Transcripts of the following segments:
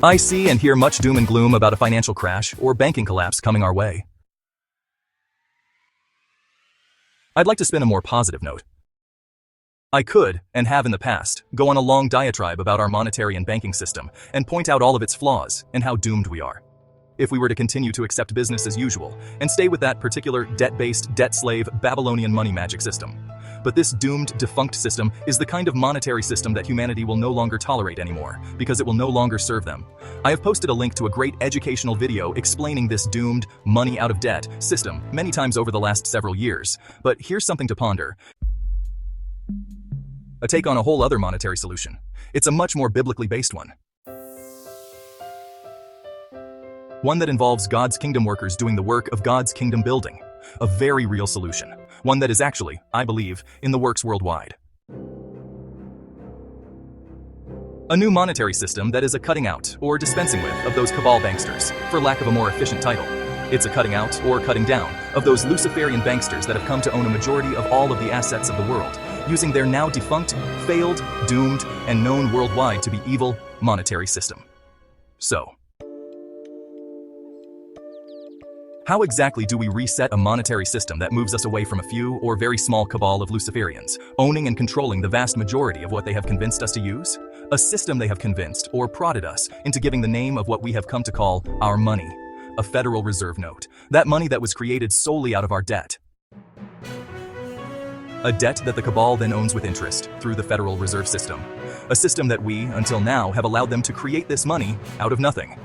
I see and hear much doom and gloom about a financial crash or banking collapse coming our way. I'd like to spin a more positive note. I could, and have in the past, go on a long diatribe about our monetary and banking system and point out all of its flaws and how doomed we are. If we were to continue to accept business as usual and stay with that particular debt-based, debt-slave, Babylonian money magic system. But this doomed, defunct system is the kind of monetary system that humanity will no longer tolerate anymore, because it will no longer serve them. I have posted a link to a great educational video explaining this doomed, money-out-of-debt system many times over the last several years, but here's something to ponder. A take on a whole other monetary solution. It's a much more biblically based one. One that involves God's kingdom workers doing the work of God's kingdom building. A very real solution. One that is actually, I believe, in the works worldwide. A new monetary system that is a cutting out, or dispensing with, of those cabal banksters, for lack of a more efficient title. It's a cutting out, or cutting down, of those Luciferian banksters that have come to own a majority of all of the assets of the world, using their now defunct, failed, doomed, and known worldwide to be evil monetary system. So, how exactly do we reset a monetary system that moves us away from a few or very small cabal of Luciferians, owning and controlling the vast majority of what they have convinced us to use? A system they have convinced or prodded us into giving the name of what we have come to call our money, a Federal Reserve note, that money that was created solely out of our debt. A debt that the cabal then owns with interest through the Federal Reserve System. A system that we, until now, have allowed them to create this money out of nothing.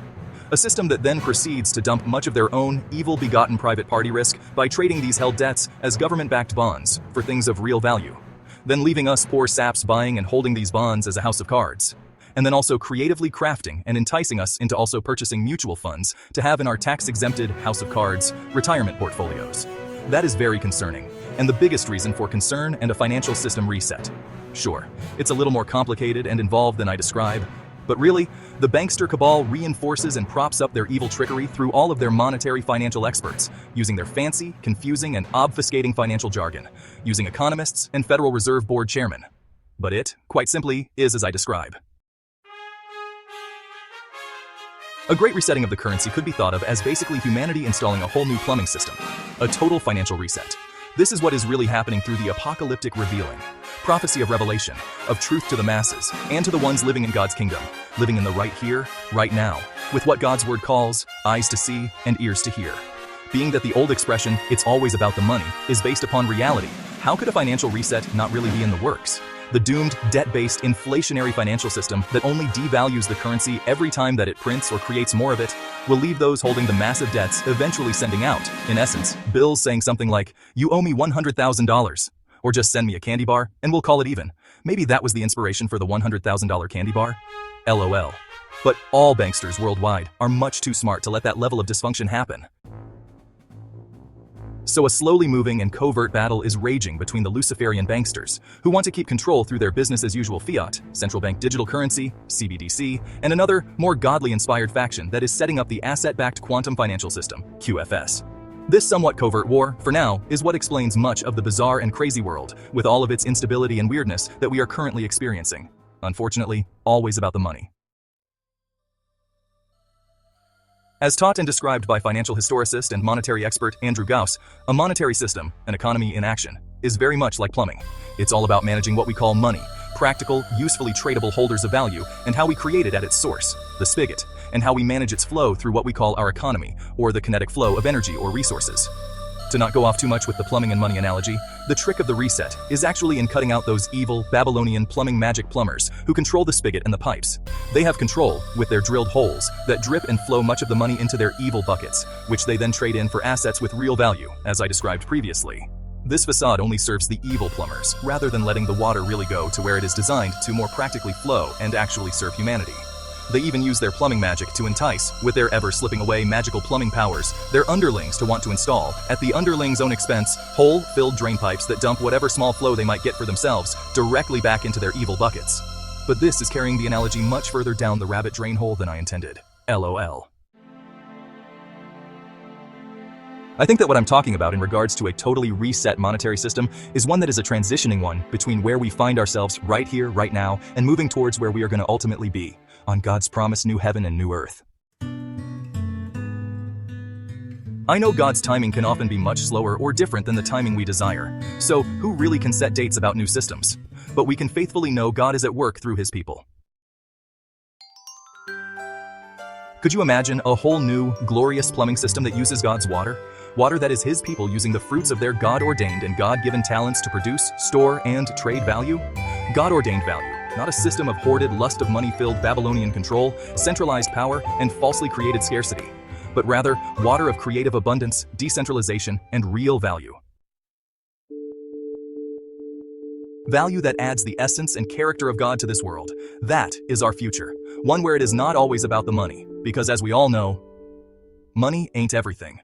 A system that then proceeds to dump much of their own evil-begotten private party risk by trading these held debts as government-backed bonds for things of real value, then leaving us poor saps buying and holding these bonds as a house of cards, and then also creatively crafting and enticing us into also purchasing mutual funds to have in our tax-exempted house of cards retirement portfolios. That is very concerning, and the biggest reason for concern and a financial system reset. Sure, it's a little more complicated and involved than I describe, but really, the bankster cabal reinforces and props up their evil trickery through all of their monetary financial experts, using their fancy, confusing, and obfuscating financial jargon, using economists and Federal Reserve Board chairmen. But it, quite simply, is as I describe. A great resetting of the currency could be thought of as basically humanity installing a whole new plumbing system, a total financial reset. This is what is really happening through the apocalyptic revealing, prophecy of revelation, of truth to the masses, and to the ones living in God's kingdom, living in the right here, right now, with what God's word calls, eyes to see and ears to hear. Being that the old expression, it's always about the money, is based upon reality, how could a financial reset not really be in the works? The doomed, debt-based, inflationary financial system that only devalues the currency every time that it prints or creates more of it will leave those holding the massive debts eventually sending out, in essence, bills saying something like, "You owe me $100,000. Or just send me a candy bar, and we'll call it even." Maybe that was the inspiration for the $100,000 candy bar? LOL. But all banksters worldwide are much too smart to let that level of dysfunction happen. So a slowly moving and covert battle is raging between the Luciferian banksters, who want to keep control through their business-as-usual fiat, central bank digital currency, CBDC, and another, more godly-inspired faction that is setting up the asset-backed quantum financial system, QFS. This somewhat covert war, for now, is what explains much of the bizarre and crazy world, with all of its instability and weirdness that we are currently experiencing. Unfortunately, always about the money. As taught and described by financial historicist and monetary expert Andrew Gauss, a monetary system, an economy in action, is very much like plumbing. It's all about managing what we call money, practical, usefully tradable holders of value, and how we create it at its source, the spigot, and how we manage its flow through what we call our economy, or the kinetic flow of energy or resources. To not go off too much with the plumbing and money analogy, the trick of the reset is actually in cutting out those evil, Babylonian plumbing magic plumbers who control the spigot and the pipes. They have control, with their drilled holes, that drip and flow much of the money into their evil buckets, which they then trade in for assets with real value, as I described previously. This facade only serves the evil plumbers, rather than letting the water really go to where it is designed to more practically flow and actually serve humanity. They even use their plumbing magic to entice, with their ever-slipping away magical plumbing powers, their underlings to want to install, at the underlings' own expense, hole-filled drain pipes that dump whatever small flow they might get for themselves directly back into their evil buckets. But this is carrying the analogy much further down the rabbit drain hole than I intended. LOL. I think that what I'm talking about in regards to a totally reset monetary system is one that is a transitioning one between where we find ourselves right here, right now, and moving towards where we are going to ultimately be. on God's promised new heaven and new earth. I know God's timing can often be much slower or different than the timing we desire, so who really can set dates about new systems? But we can faithfully know God is at work through His people. Could you imagine a whole new, glorious plumbing system that uses God's water? Water that is His people using the fruits of their God-ordained and God-given talents to produce, store, and trade value? God-ordained value, not a system of hoarded, lust of money-filled Babylonian control, centralized power, and falsely created scarcity, but rather water of creative abundance, decentralization, and real value. Value that adds the essence and character of God to this world. That is our future, one where it is not always about the money, because as we all know, money ain't everything.